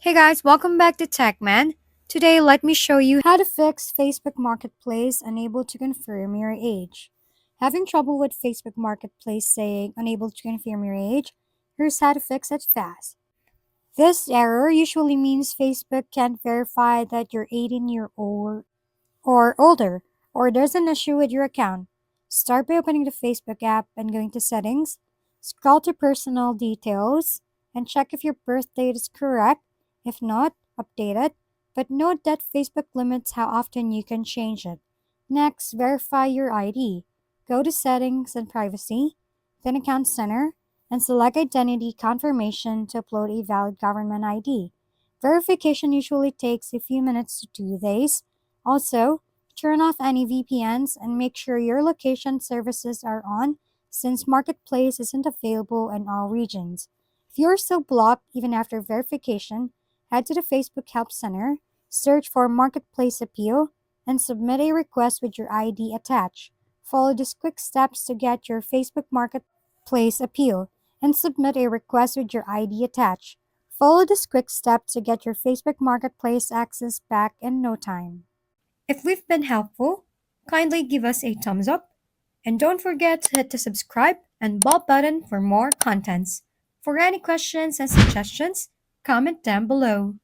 Hey guys, welcome back to TechMan. Today, let me show you how to fix Facebook Marketplace unable to confirm your age. Having trouble with Facebook Marketplace saying unable to confirm your age? Here's how to fix it fast. This error usually means Facebook can't verify that you're 18-year-old or older, or there's an issue with your account. Start by opening the Facebook app and going to Settings. Scroll to Personal Details and check if your birth date is correct. If not, update it. But note that Facebook limits how often you can change it. Next, verify your ID. Go to Settings and Privacy, then Account Center, and select Identity Confirmation to upload a valid government ID. Verification usually takes a few minutes to 2 days. Also, turn off any VPNs and make sure your location services are on since Marketplace isn't available in all regions. If you're still blocked even after verification, head to the Facebook Help Center, search for Marketplace Appeal, and submit a request with your ID attached. Follow these quick steps to get your Facebook Marketplace Appeal and submit a request with your ID attached. Follow this quick step to get your Facebook Marketplace access back in no time. If we've been helpful, kindly give us a thumbs up and don't forget to hit the subscribe and bell button for more contents. For any questions and suggestions, comment down below.